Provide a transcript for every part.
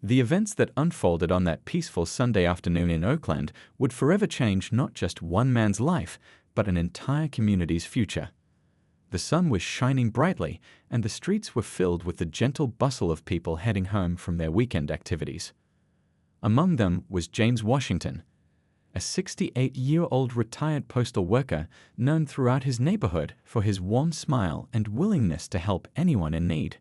The events that unfolded on that peaceful Sunday afternoon in Oakland would forever change not just one man's life, but an entire community's future. The sun was shining brightly, and the streets were filled with the gentle bustle of people heading home from their weekend activities. Among them was James Washington, a 68-year-old retired postal worker known throughout his neighborhood for his warm smile and willingness to help anyone in need.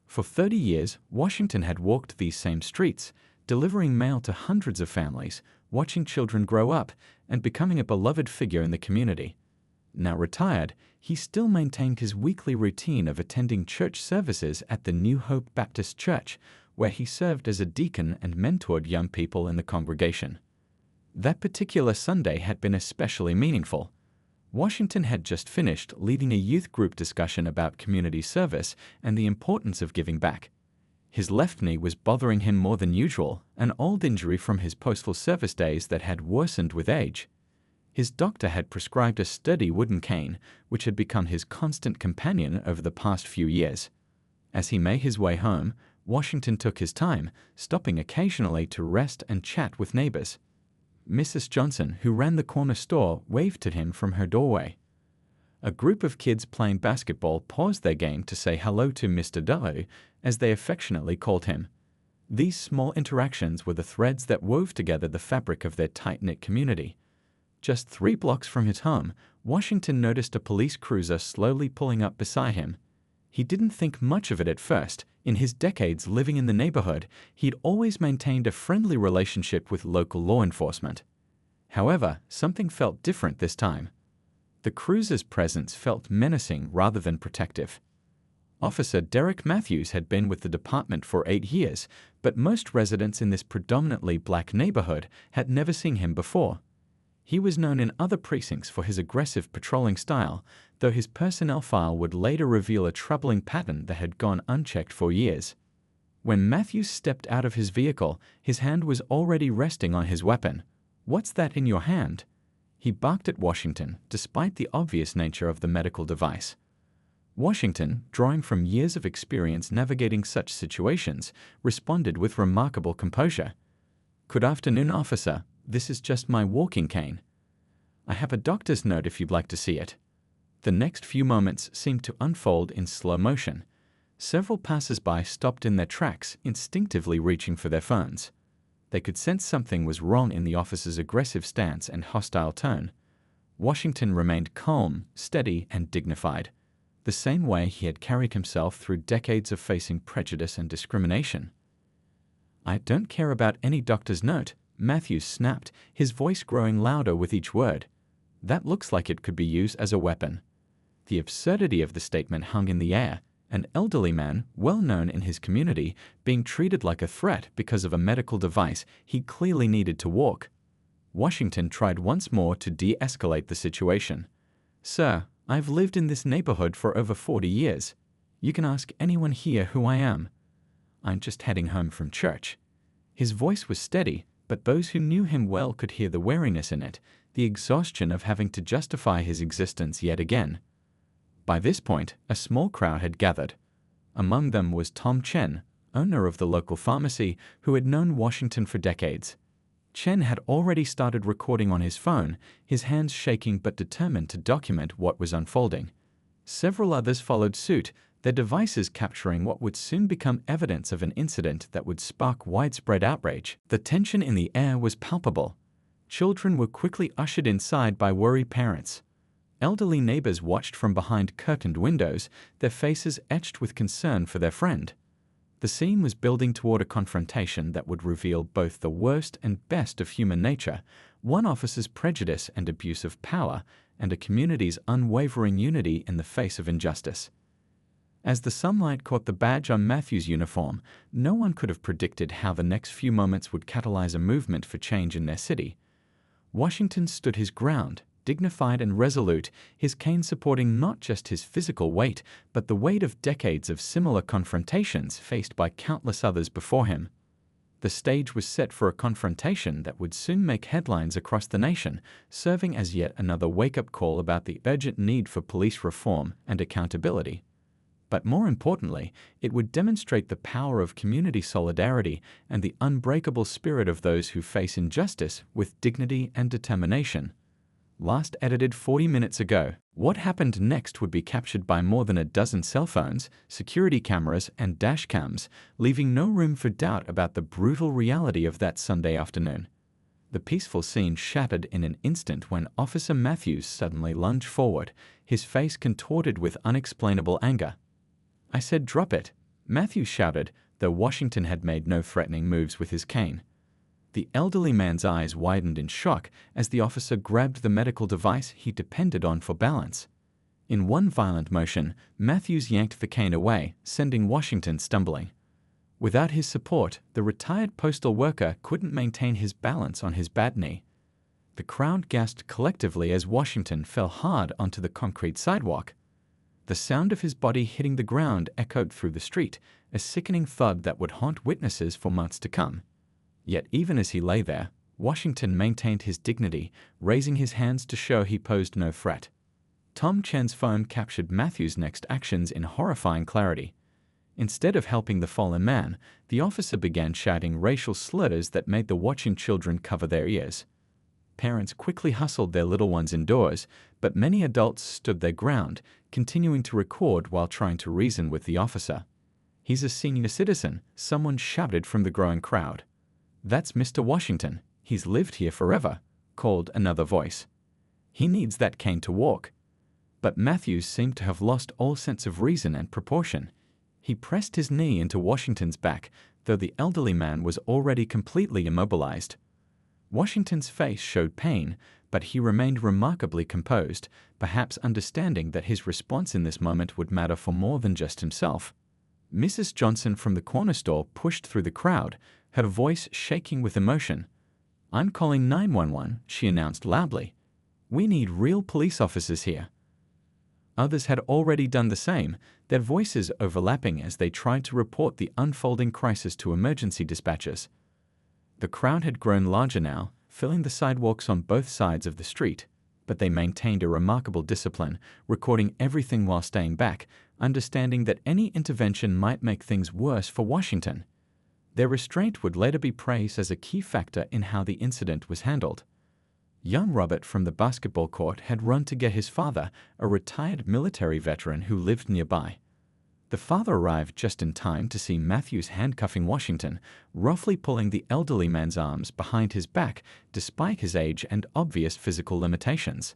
For 30 years, Washington had walked these same streets, delivering mail to hundreds of families, watching children grow up, and becoming a beloved figure in the community. Now retired, he still maintained his weekly routine of attending church services at the New Hope Baptist Church, where he served as a deacon and mentored young people in the congregation. That particular Sunday had been especially meaningful. Washington had just finished leading a youth group discussion about community service and the importance of giving back. His left knee was bothering him more than usual, an old injury from his postal service days that had worsened with age. His doctor had prescribed a sturdy wooden cane, which had become his constant companion over the past few years. As he made his way home, Washington took his time, stopping occasionally to rest and chat with neighbors. Mrs. Johnson, who ran the corner store, waved to him from her doorway. A group of kids playing basketball paused their game to say hello to Mr. W, as they affectionately called him. These small interactions were the threads that wove together the fabric of their tight-knit community. Just 3 blocks from his home, Washington noticed a police cruiser slowly pulling up beside him. He didn't think much of it at first. In his decades living in the neighborhood, he'd always maintained a friendly relationship with local law enforcement. However, something felt different this time. The cruiser's presence felt menacing rather than protective. Officer Derek Matthews had been with the department for 8 years, but most residents in this predominantly black neighborhood had never seen him before. He was known in other precincts for his aggressive patrolling style, though his personnel file would later reveal a troubling pattern that had gone unchecked for years. When Matthews stepped out of his vehicle, his hand was already resting on his weapon. "What's that in your hand?" He barked at Washington, despite the obvious nature of the medical device. Washington, drawing from years of experience navigating such situations, responded with remarkable composure. "Good afternoon, officer. This is just my walking cane. I have a doctor's note if you'd like to see it." The next few moments seemed to unfold in slow motion. Several passers-by stopped in their tracks, instinctively reaching for their phones. They could sense something was wrong in the officer's aggressive stance and hostile tone. Washington remained calm, steady, and dignified, the same way he had carried himself through decades of facing prejudice and discrimination. "I don't care about any doctor's note," Matthews snapped, his voice growing louder with each word. "That looks like it could be used as a weapon." The absurdity of the statement hung in the air. An elderly man, well known in his community, being treated like a threat because of a medical device he clearly needed to walk. Washington tried once more to de-escalate the situation. "Sir, I've lived in this neighborhood for over 40 years. You can ask anyone here who I am. I'm just heading home from church." His voice was steady, but those who knew him well could hear the wariness in it, the exhaustion of having to justify his existence yet again. By this point, a small crowd had gathered. Among them was Tom Chen, owner of the local pharmacy, who had known Washington for decades. Chen had already started recording on his phone, his hands shaking but determined to document what was unfolding. Several others followed suit, their devices capturing what would soon become evidence of an incident that would spark widespread outrage. The tension in the air was palpable. Children were quickly ushered inside by worried parents. Elderly neighbors watched from behind curtained windows, their faces etched with concern for their friend. The scene was building toward a confrontation that would reveal both the worst and best of human nature, one officer's prejudice and abuse of power, and a community's unwavering unity in the face of injustice. As the sunlight caught the badge on Matthews' uniform, no one could have predicted how the next few moments would catalyze a movement for change in their city. Washington stood his ground, dignified and resolute, his cane supporting not just his physical weight, but the weight of decades of similar confrontations faced by countless others before him. The stage was set for a confrontation that would soon make headlines across the nation, serving as yet another wake-up call about the urgent need for police reform and accountability. But more importantly, it would demonstrate the power of community solidarity and the unbreakable spirit of those who face injustice with dignity and determination. Last edited 40 minutes ago. What happened next would be captured by more than a dozen cell phones, security cameras, and dash cams, leaving no room for doubt about the brutal reality of that Sunday afternoon. The peaceful scene shattered in an instant when Officer Matthews suddenly lunged forward, his face contorted with unexplainable anger. "I said drop it," Matthews shouted, though Washington had made no threatening moves with his cane. The elderly man's eyes widened in shock as the officer grabbed the medical device he depended on for balance. In one violent motion, Matthews yanked the cane away, sending Washington stumbling. Without his support, the retired postal worker couldn't maintain his balance on his bad knee. The crowd gasped collectively as Washington fell hard onto the concrete sidewalk. The sound of his body hitting the ground echoed through the street, a sickening thud that would haunt witnesses for months to come. Yet even as he lay there, Washington maintained his dignity, raising his hands to show he posed no threat. Tom Chen's phone captured Matthews' next actions in horrifying clarity. Instead of helping the fallen man, the officer began shouting racial slurs that made the watching children cover their ears. Parents quickly hustled their little ones indoors, but many adults stood their ground, continuing to record while trying to reason with the officer. "He's a senior citizen," someone shouted from the growing crowd. "That's Mr. Washington. He's lived here forever," called another voice. "He needs that cane to walk." But Matthews seemed to have lost all sense of reason and proportion. He pressed his knee into Washington's back, though the elderly man was already completely immobilized. Washington's face showed pain, but he remained remarkably composed, perhaps understanding that his response in this moment would matter for more than just himself. Mrs. Johnson from the corner store pushed through the crowd, her voice shaking with emotion. "I'm calling 911, she announced loudly. "We need real police officers here." Others had already done the same, their voices overlapping as they tried to report the unfolding crisis to emergency dispatchers. The crowd had grown larger now, filling the sidewalks on both sides of the street, but they maintained a remarkable discipline, recording everything while staying back, understanding that any intervention might make things worse for Washington. Their restraint would later be praised as a key factor in how the incident was handled. Young Robert from the basketball court had run to get his father, a retired military veteran who lived nearby. The father arrived just in time to see Matthews handcuffing Washington, roughly pulling the elderly man's arms behind his back despite his age and obvious physical limitations.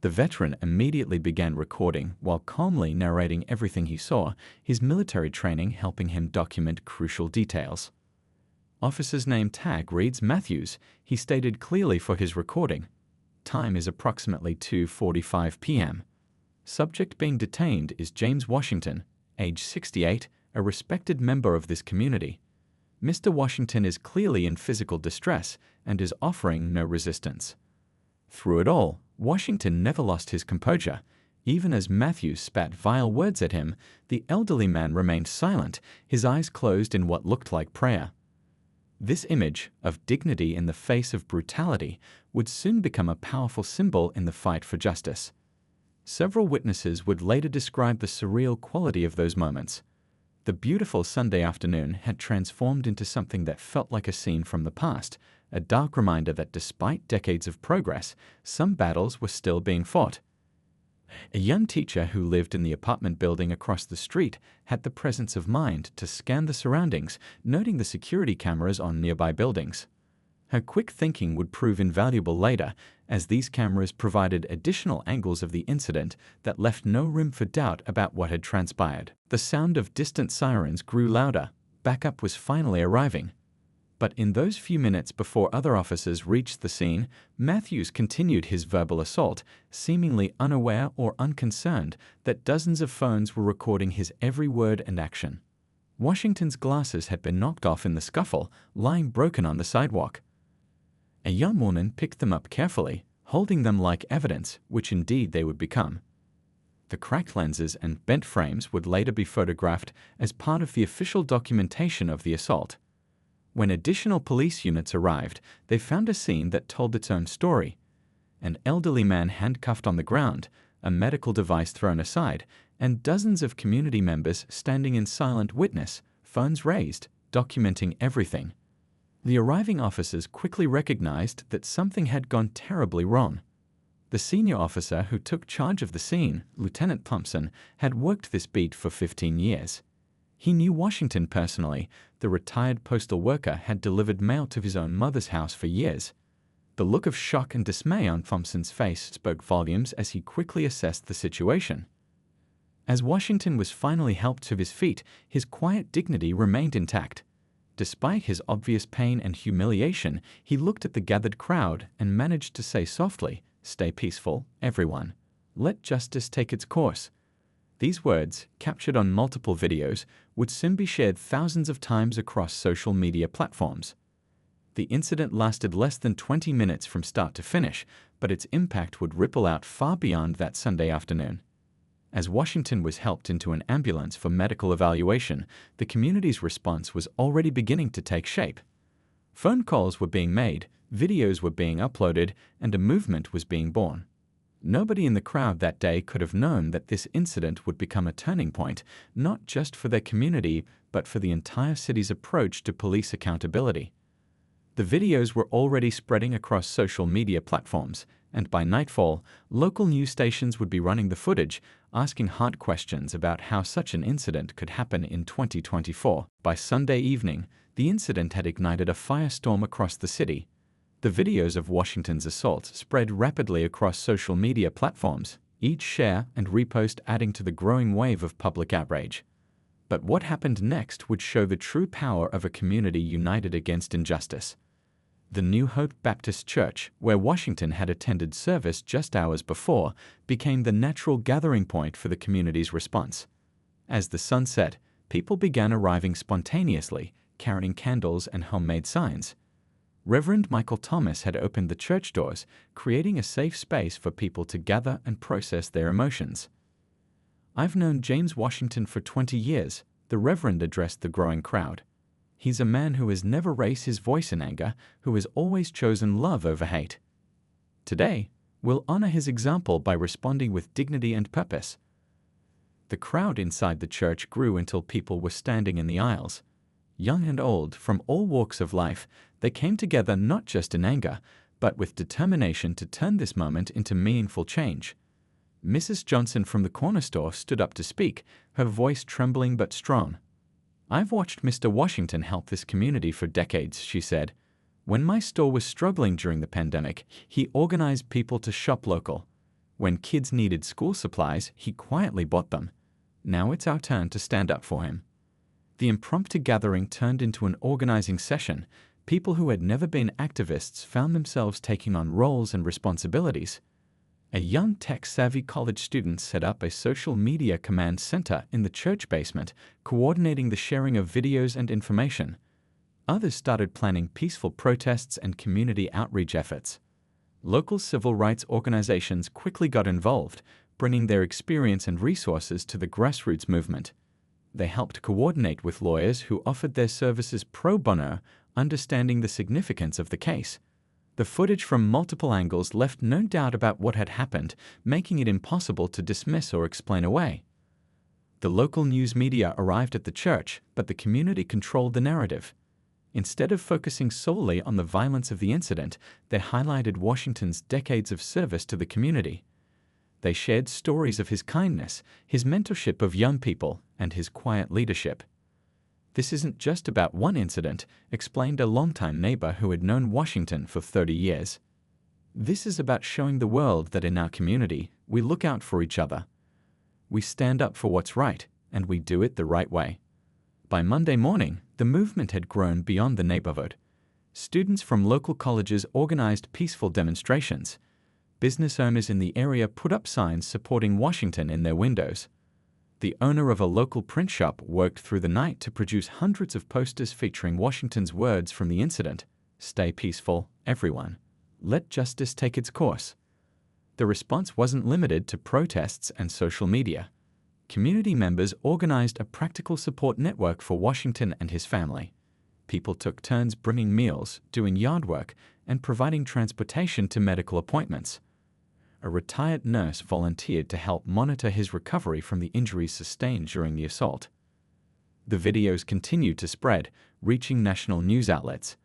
The veteran immediately began recording while calmly narrating everything he saw, his military training helping him document crucial details. Officer's name tag reads Matthews, he stated clearly for his recording. Time is approximately 2:45 p.m. Subject being detained is James Washington, age 68, a respected member of this community. Mr. Washington is clearly in physical distress and is offering no resistance. Through it all, Washington never lost his composure. Even as Matthews spat vile words at him, the elderly man remained silent, his eyes closed in what looked like prayer. This image of dignity in the face of brutality would soon become a powerful symbol in the fight for justice. Several witnesses would later describe the surreal quality of those moments. The beautiful Sunday afternoon had transformed into something that felt like a scene from the past, a dark reminder that despite decades of progress, some battles were still being fought. A young teacher who lived in the apartment building across the street had the presence of mind to scan the surroundings, noting the security cameras on nearby buildings. Her quick thinking would prove invaluable later, as these cameras provided additional angles of the incident that left no room for doubt about what had transpired. The sound of distant sirens grew louder. Backup was finally arriving. But in those few minutes before other officers reached the scene, Matthews continued his verbal assault, seemingly unaware or unconcerned that dozens of phones were recording his every word and action. Washington's glasses had been knocked off in the scuffle, lying broken on the sidewalk. A young woman picked them up carefully, holding them like evidence, which indeed they would become. The cracked lenses and bent frames would later be photographed as part of the official documentation of the assault. When additional police units arrived, they found a scene that told its own story. An elderly man handcuffed on the ground, a medical device thrown aside, and dozens of community members standing in silent witness, phones raised, documenting everything. The arriving officers quickly recognized that something had gone terribly wrong. The senior officer who took charge of the scene, Lieutenant Thompson, had worked this beat for 15 years. He knew Washington personally. The retired postal worker had delivered mail to his own mother's house for years. The look of shock and dismay on Thompson's face spoke volumes as he quickly assessed the situation. As Washington was finally helped to his feet, his quiet dignity remained intact. Despite his obvious pain and humiliation, he looked at the gathered crowd and managed to say softly, "Stay peaceful, everyone. Let justice take its course." These words, captured on multiple videos, would soon be shared thousands of times across social media platforms. The incident lasted less than 20 minutes from start to finish, but its impact would ripple out far beyond that Sunday afternoon. As Washington was helped into an ambulance for medical evaluation, the community's response was already beginning to take shape. Phone calls were being made, videos were being uploaded, and a movement was being born. Nobody in the crowd that day could have known that this incident would become a turning point, not just for their community, but for the entire city's approach to police accountability. The videos were already spreading across social media platforms, and by nightfall, local news stations would be running the footage, asking hard questions about how such an incident could happen in 2024. By Sunday evening, the incident had ignited a firestorm across the city. The videos of Washington's assault spread rapidly across social media platforms, each share and repost adding to the growing wave of public outrage. But what happened next would show the true power of a community united against injustice. The New Hope Baptist Church, where Washington had attended service just hours before, became the natural gathering point for the community's response. As the sun set, people began arriving spontaneously, carrying candles and homemade signs. Reverend Michael Thomas had opened the church doors, creating a safe space for people to gather and process their emotions. "I've known James Washington for 20 years, the Reverend addressed the growing crowd. He's a man who has never raised his voice in anger, who has always chosen love over hate. Today, we'll honor his example by responding with dignity and purpose." The crowd inside the church grew until people were standing in the aisles. Young and old, from all walks of life, they came together not just in anger, but with determination to turn this moment into meaningful change. Mrs. Johnson from the corner store stood up to speak, her voice trembling but strong. "I've watched Mr. Washington help this community for decades," she said. "When my store was struggling during the pandemic, he organized people to shop local. When kids needed school supplies, he quietly bought them. Now it's our turn to stand up for him." The impromptu gathering turned into an organizing session. People who had never been activists found themselves taking on roles and responsibilities. A young tech-savvy college student set up a social media command center in the church basement, coordinating the sharing of videos and information. Others started planning peaceful protests and community outreach efforts. Local civil rights organizations quickly got involved, bringing their experience and resources to the grassroots movement. They helped coordinate with lawyers who offered their services pro bono, understanding the significance of the case. The footage from multiple angles left no doubt about what had happened, making it impossible to dismiss or explain away. The local news media arrived at the church, but the community controlled the narrative. Instead of focusing solely on the violence of the incident, they highlighted Washington's decades of service to the community. They shared stories of his kindness, his mentorship of young people, and his quiet leadership. "This isn't just about one incident," explained a longtime neighbor who had known Washington for 30 years. "This is about showing the world that in our community, we look out for each other. We stand up for what's right, and we do it the right way." By Monday morning, the movement had grown beyond the neighborhood. Students from local colleges organized peaceful demonstrations. Business owners in the area put up signs supporting Washington in their windows. The owner of a local print shop worked through the night to produce hundreds of posters featuring Washington's words from the incident: "Stay peaceful, everyone. Let justice take its course." The response wasn't limited to protests and social media. Community members organized a practical support network for Washington and his family. People took turns bringing meals, doing yard work, and providing transportation to medical appointments. a retired nurse volunteered to help monitor his recovery from the injuries sustained during the assault. The videos continued to spread, reaching national news outlets.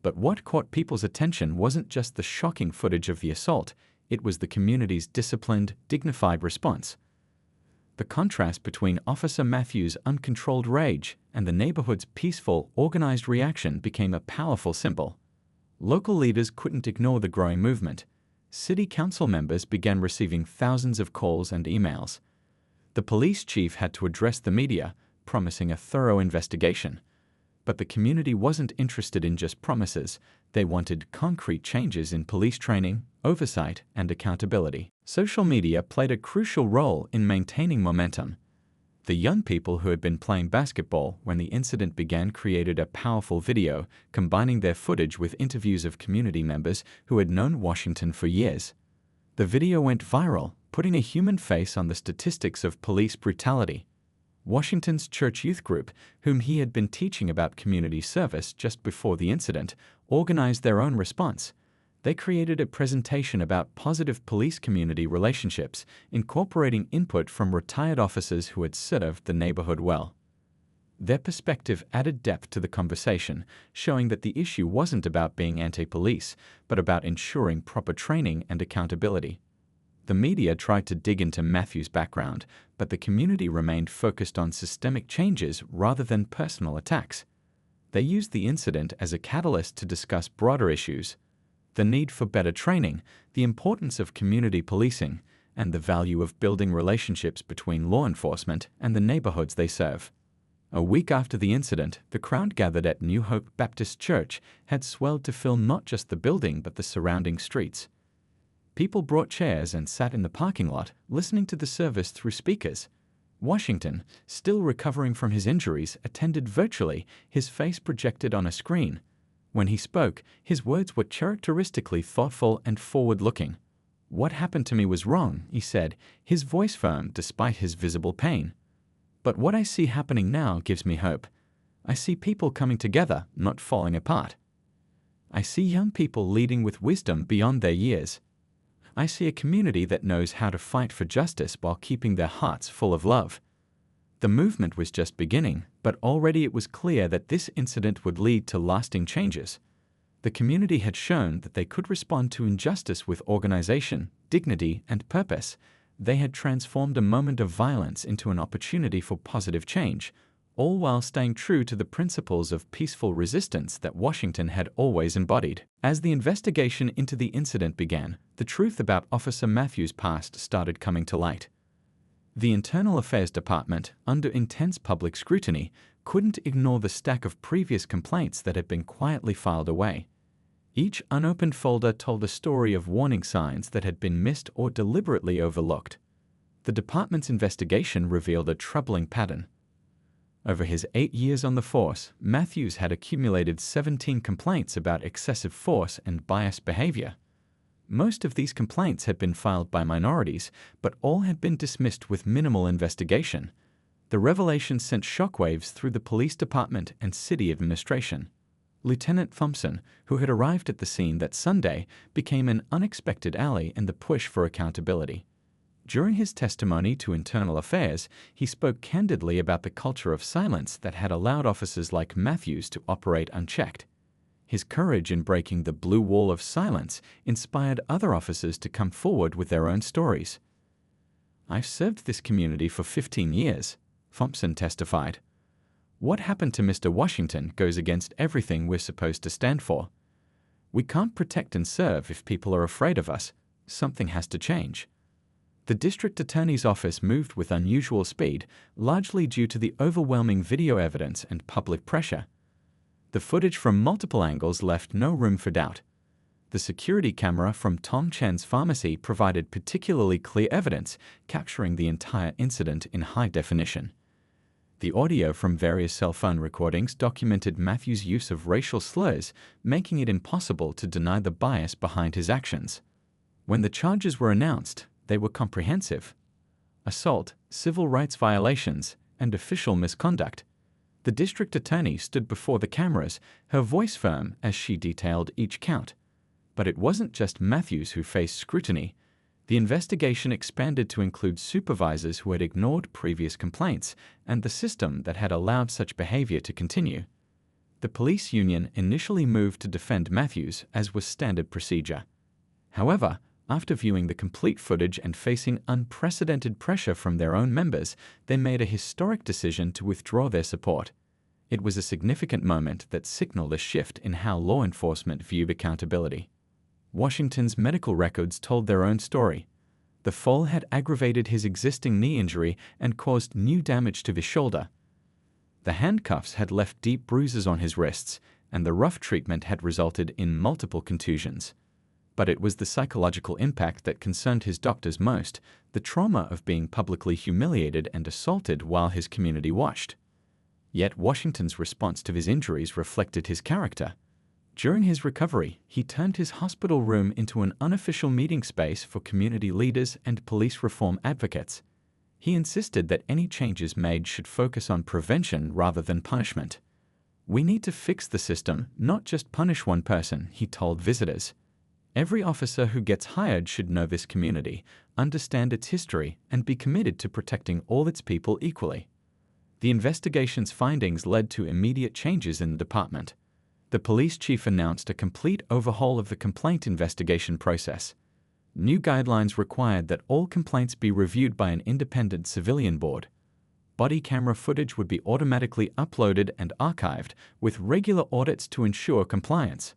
But what caught people's attention wasn't just the shocking footage of the assault, it was the community's disciplined, dignified response. The contrast between Officer Matthews' uncontrolled rage and the neighborhood's peaceful, organized reaction became a powerful symbol. Local leaders couldn't ignore the growing movement. City council members began receiving thousands of calls and emails. The police chief had to address the media, promising a thorough investigation. But the community wasn't interested in just promises. They wanted concrete changes in police training, oversight, and accountability. Social media played a crucial role in maintaining momentum. The young people who had been playing basketball when the incident began created a powerful video, combining their footage with interviews of community members who had known Washington for years. The video went viral, putting a human face on the statistics of police brutality. Washington's church youth group, whom he had been teaching about community service just before the incident, organized their own response. They created a presentation about positive police-community relationships, incorporating input from retired officers who had served the neighborhood well. Their perspective added depth to the conversation, showing that the issue wasn't about being anti-police, but about ensuring proper training and accountability. The media tried to dig into Matthews' background, but the community remained focused on systemic changes rather than personal attacks. They used the incident as a catalyst to discuss broader issues: the need for better training, the importance of community policing, and the value of building relationships between law enforcement and the neighborhoods they serve. A week after the incident, the crowd gathered at New Hope Baptist Church had swelled to fill not just the building but the surrounding streets. People brought chairs and sat in the parking lot, listening to the service through speakers. Washington, still recovering from his injuries, attended virtually, his face projected on a screen. When he spoke, his words were characteristically thoughtful and forward-looking. "What happened to me was wrong," he said, his voice firm despite his visible pain. "But what I see happening now gives me hope. I see people coming together, not falling apart. I see young people leading with wisdom beyond their years. I see a community that knows how to fight for justice while keeping their hearts full of love." The movement was just beginning, but already it was clear that this incident would lead to lasting changes. The community had shown that they could respond to injustice with organization, dignity, and purpose. They had transformed a moment of violence into an opportunity for positive change, all while staying true to the principles of peaceful resistance that Washington had always embodied. As the investigation into the incident began, the truth about Officer Matthews' past started coming to light. The Internal Affairs Department, under intense public scrutiny, couldn't ignore the stack of previous complaints that had been quietly filed away. Each unopened folder told a story of warning signs that had been missed or deliberately overlooked. The department's investigation revealed a troubling pattern. Over his 8 years on the force, Matthews had accumulated 17 complaints about excessive force and biased behavior. Most of these complaints had been filed by minorities, but all had been dismissed with minimal investigation. The revelation sent shockwaves through the police department and city administration. Lieutenant Thompson, who had arrived at the scene that Sunday, became an unexpected ally in the push for accountability. During his testimony to Internal Affairs, he spoke candidly about the culture of silence that had allowed officers like Matthews to operate unchecked. His courage in breaking the blue wall of silence inspired other officers to come forward with their own stories. "I've served this community for 15 years, Thompson testified. "What happened to Mr. Washington goes against everything we're supposed to stand for. We can't protect and serve if people are afraid of us. Something has to change." The district attorney's office moved with unusual speed, largely due to the overwhelming video evidence and public pressure. The footage from multiple angles left no room for doubt. The security camera from Tom Chen's pharmacy provided particularly clear evidence, capturing the entire incident in high definition. The audio from various cell phone recordings documented Matthews' use of racial slurs, making it impossible to deny the bias behind his actions. When the charges were announced, they were comprehensive: assault, civil rights violations, and official misconduct. The district attorney stood before the cameras, her voice firm as she detailed each count. But it wasn't just Matthews who faced scrutiny. The investigation expanded to include supervisors who had ignored previous complaints and the system that had allowed such behavior to continue. The police union initially moved to defend Matthews, as was standard procedure. However, after viewing the complete footage and facing unprecedented pressure from their own members, they made a historic decision to withdraw their support. It was a significant moment that signaled a shift in how law enforcement viewed accountability. Washington's medical records told their own story. The fall had aggravated his existing knee injury and caused new damage to the shoulder. The handcuffs had left deep bruises on his wrists, and the rough treatment had resulted in multiple contusions. But it was the psychological impact that concerned his doctors most, the trauma of being publicly humiliated and assaulted while his community watched. Yet Washington's response to his injuries reflected his character. During his recovery, he turned his hospital room into an unofficial meeting space for community leaders and police reform advocates. He insisted that any changes made should focus on prevention rather than punishment. "We need to fix the system, not just punish one person," he told visitors. "Every officer who gets hired should know this community, understand its history, and be committed to protecting all its people equally." The investigation's findings led to immediate changes in the department. The police chief announced a complete overhaul of the complaint investigation process. New guidelines required that all complaints be reviewed by an independent civilian board. Body camera footage would be automatically uploaded and archived, with regular audits to ensure compliance.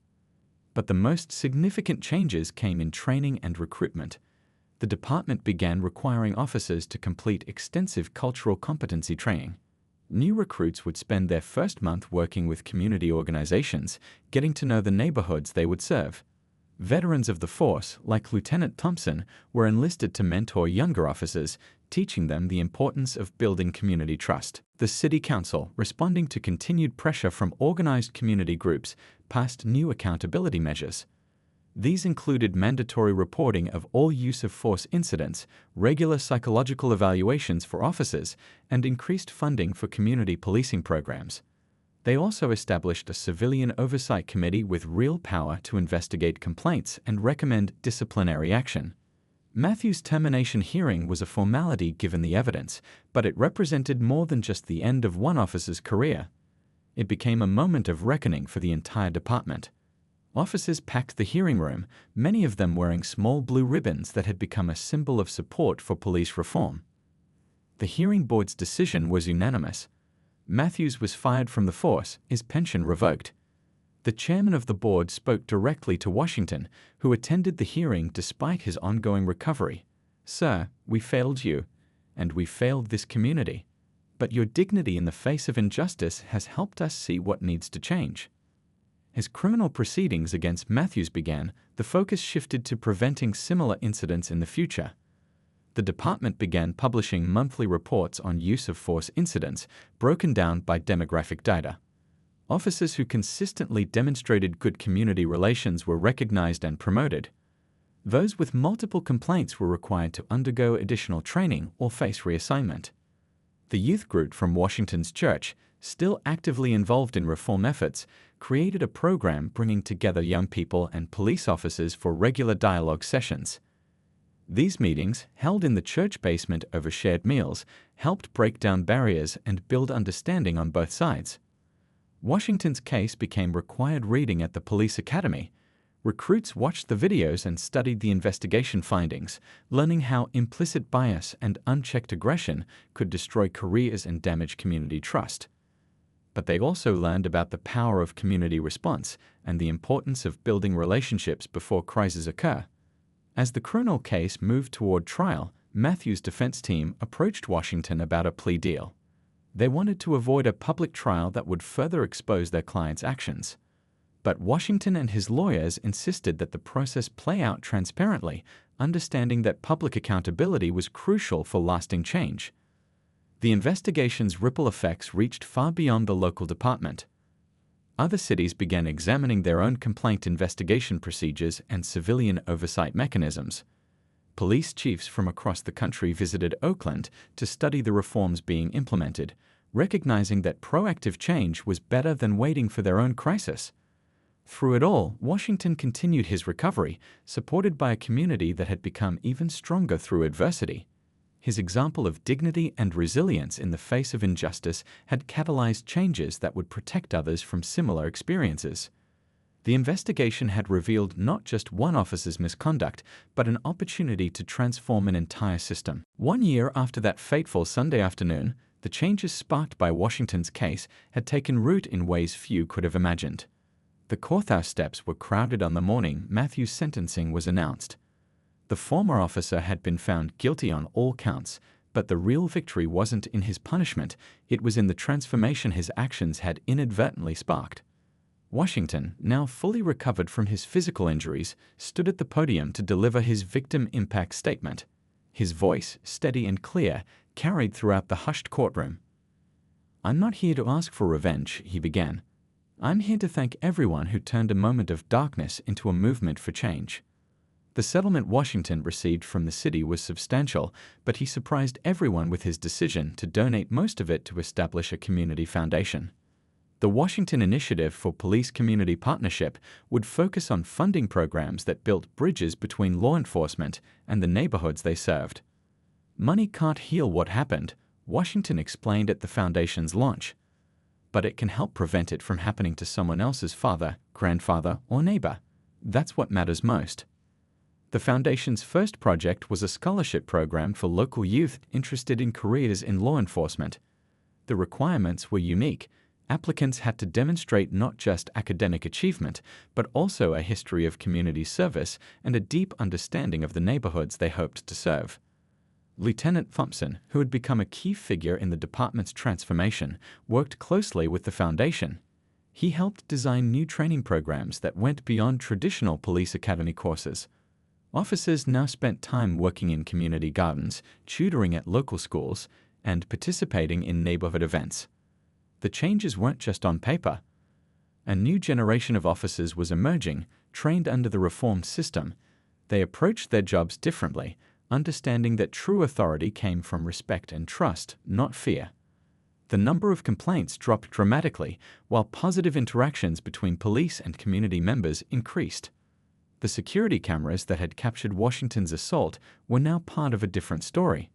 But the most significant changes came in training and recruitment. The department began requiring officers to complete extensive cultural competency training. New recruits would spend their first month working with community organizations, getting to know the neighborhoods they would serve. Veterans of the force, like Lieutenant Thompson, were enlisted to mentor younger officers, teaching them the importance of building community trust. The City Council, responding to continued pressure from organized community groups, passed new accountability measures. These included mandatory reporting of all use-of-force incidents, regular psychological evaluations for officers, and increased funding for community policing programs. They also established a civilian oversight committee with real power to investigate complaints and recommend disciplinary action. Matthews' termination hearing was a formality given the evidence, but it represented more than just the end of one officer's career. It became a moment of reckoning for the entire department. Officers packed the hearing room, many of them wearing small blue ribbons that had become a symbol of support for police reform. The hearing board's decision was unanimous. Matthews was fired from the force, his pension revoked. The chairman of the board spoke directly to Washington, who attended the hearing despite his ongoing recovery. "Sir, we failed you, and we failed this community. But your dignity in the face of injustice has helped us see what needs to change." As criminal proceedings against Matthews began, the focus shifted to preventing similar incidents in the future. The department began publishing monthly reports on use-of-force incidents, broken down by demographic data. Officers who consistently demonstrated good community relations were recognized and promoted. Those with multiple complaints were required to undergo additional training or face reassignment. The youth group from Washington's church, still actively involved in reform efforts, created a program bringing together young people and police officers for regular dialogue sessions. These meetings, held in the church basement over shared meals, helped break down barriers and build understanding on both sides. Washington's case became required reading at the police academy. Recruits watched the videos and studied the investigation findings, learning how implicit bias and unchecked aggression could destroy careers and damage community trust. But they also learned about the power of community response and the importance of building relationships before crises occur. As the criminal case moved toward trial, Matthews' defense team approached Washington about a plea deal. They wanted to avoid a public trial that would further expose their client's actions. But Washington and his lawyers insisted that the process play out transparently, understanding that public accountability was crucial for lasting change. The investigation's ripple effects reached far beyond the local department. Other cities began examining their own complaint investigation procedures and civilian oversight mechanisms. Police chiefs from across the country visited Oakland to study the reforms being implemented, recognizing that proactive change was better than waiting for their own crisis. Through it all, Washington continued his recovery, supported by a community that had become even stronger through adversity. His example of dignity and resilience in the face of injustice had catalyzed changes that would protect others from similar experiences. The investigation had revealed not just one officer's misconduct, but an opportunity to transform an entire system. 1 year after that fateful Sunday afternoon, the changes sparked by Washington's case had taken root in ways few could have imagined. The courthouse steps were crowded on the morning Matthew's sentencing was announced. The former officer had been found guilty on all counts, but the real victory wasn't in his punishment, it was in the transformation his actions had inadvertently sparked. Washington, now fully recovered from his physical injuries, stood at the podium to deliver his victim impact statement. His voice, steady and clear, carried throughout the hushed courtroom. "I'm not here to ask for revenge," he began. "I'm here to thank everyone who turned a moment of darkness into a movement for change." The settlement Washington received from the city was substantial, but he surprised everyone with his decision to donate most of it to establish a community foundation. The Washington Initiative for Police-Community Partnership would focus on funding programs that built bridges between law enforcement and the neighborhoods they served. "Money can't heal what happened," Washington explained at the foundation's launch, "but it can help prevent it from happening to someone else's father, grandfather, or neighbor. That's what matters most." The foundation's first project was a scholarship program for local youth interested in careers in law enforcement. The requirements were unique. Applicants had to demonstrate not just academic achievement, but also a history of community service and a deep understanding of the neighborhoods they hoped to serve. Lieutenant Thompson, who had become a key figure in the department's transformation, worked closely with the foundation. He helped design new training programs that went beyond traditional police academy courses. Officers now spent time working in community gardens, tutoring at local schools, and participating in neighborhood events. The changes weren't just on paper. A new generation of officers was emerging, trained under the reformed system. They approached their jobs differently, understanding that true authority came from respect and trust, not fear. The number of complaints dropped dramatically, while positive interactions between police and community members increased. The security cameras that had captured Washington's assault were now part of a different story.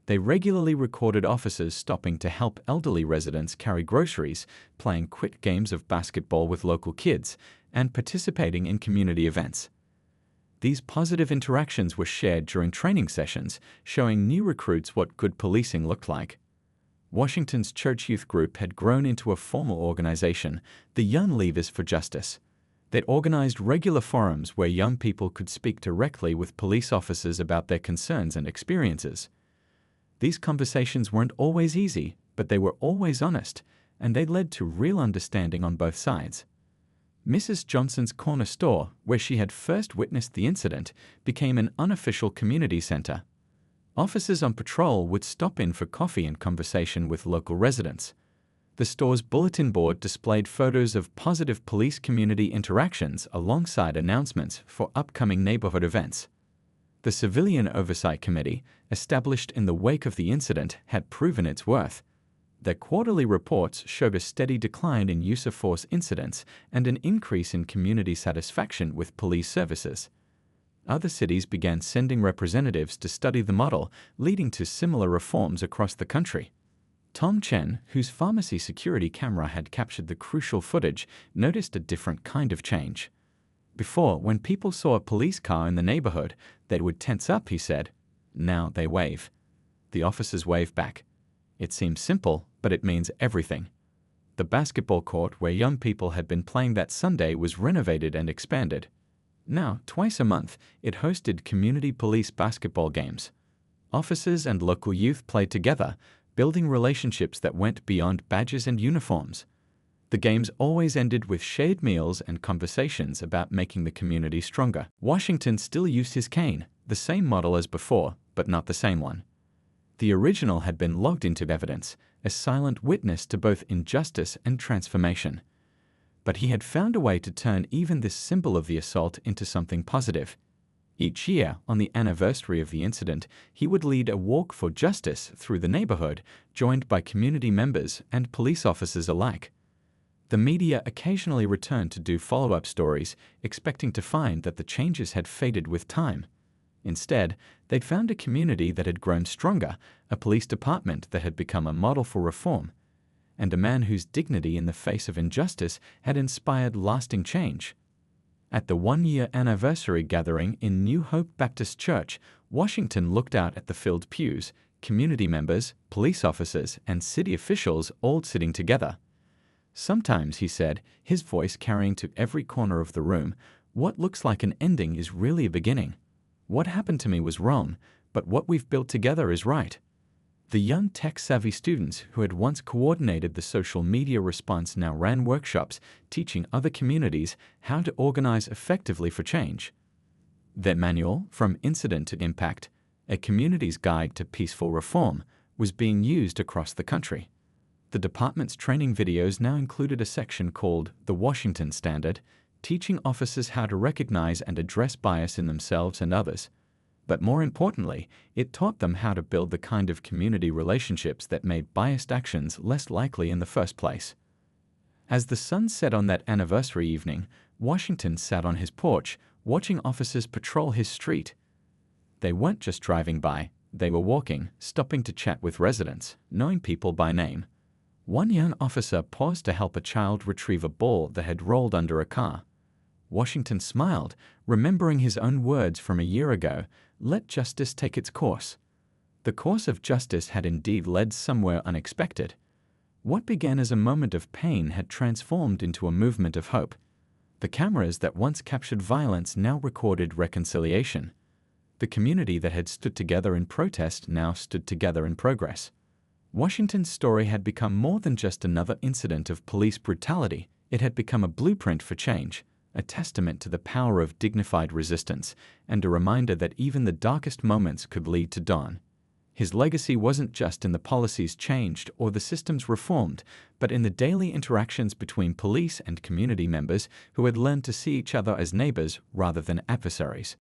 They regularly recorded officers stopping to help elderly residents carry groceries, playing quick games of basketball with local kids, and participating in community events. These positive interactions were shared during training sessions, showing new recruits what good policing looked like. Washington's church youth group had grown into a formal organization, the Young Leaders for Justice. They'd organized regular forums where young people could speak directly with police officers about their concerns and experiences. These conversations weren't always easy, but they were always honest, and they led to real understanding on both sides. Mrs. Johnson's corner store, where she had first witnessed the incident, became an unofficial community center. Officers on patrol would stop in for coffee and conversation with local residents. The store's bulletin board displayed photos of positive police-community interactions alongside announcements for upcoming neighborhood events. The Civilian Oversight Committee, established in the wake of the incident, had proven its worth. Their quarterly reports showed a steady decline in use-of-force incidents and an increase in community satisfaction with police services. Other cities began sending representatives to study the model, leading to similar reforms across the country. Tom Chen, whose pharmacy security camera had captured the crucial footage, noticed a different kind of change. Before, when people saw a police car in the neighborhood, they would tense up, he said. Now they wave. The officers wave back. It seems simple, but it means everything. The basketball court where young people had been playing that Sunday was renovated and expanded. Now, twice a month, it hosted community police basketball games. Officers and local youth played together, building relationships that went beyond badges and uniforms. The games always ended with shared meals and conversations about making the community stronger. Washington still used his cane, the same model as before, but not the same one. The original had been logged into evidence, a silent witness to both injustice and transformation. But he had found a way to turn even this symbol of the assault into something positive. Each year, on the anniversary of the incident, he would lead a walk for justice through the neighborhood, joined by community members and police officers alike. The media occasionally returned to do follow-up stories, expecting to find that the changes had faded with time. Instead, they'd found a community that had grown stronger, a police department that had become a model for reform, and a man whose dignity in the face of injustice had inspired lasting change. At the one-year anniversary gathering in New Hope Baptist Church, Washington looked out at the filled pews, community members, police officers, and city officials all sitting together. Sometimes, he said, his voice carrying to every corner of the room, what looks like an ending is really a beginning. What happened to me was wrong, but what we've built together is right. The young tech-savvy students who had once coordinated the social media response now ran workshops teaching other communities how to organize effectively for change. Their manual, From Incident to Impact, a community's guide to peaceful reform, was being used across the country. The department's training videos now included a section called The Washington Standard, teaching officers how to recognize and address bias in themselves and others. But more importantly, it taught them how to build the kind of community relationships that made biased actions less likely in the first place. As the sun set on that anniversary evening, Washington sat on his porch, watching officers patrol his street. They weren't just driving by, they were walking, stopping to chat with residents, knowing people by name. One young officer paused to help a child retrieve a ball that had rolled under a car. Washington smiled, remembering his own words from a year ago, "Let justice take its course." The course of justice had indeed led somewhere unexpected. What began as a moment of pain had transformed into a movement of hope. The cameras that once captured violence now recorded reconciliation. The community that had stood together in protest now stood together in progress. Washington's story had become more than just another incident of police brutality. It had become a blueprint for change, a testament to the power of dignified resistance, and a reminder that even the darkest moments could lead to dawn. His legacy wasn't just in the policies changed or the systems reformed, but in the daily interactions between police and community members who had learned to see each other as neighbors rather than adversaries.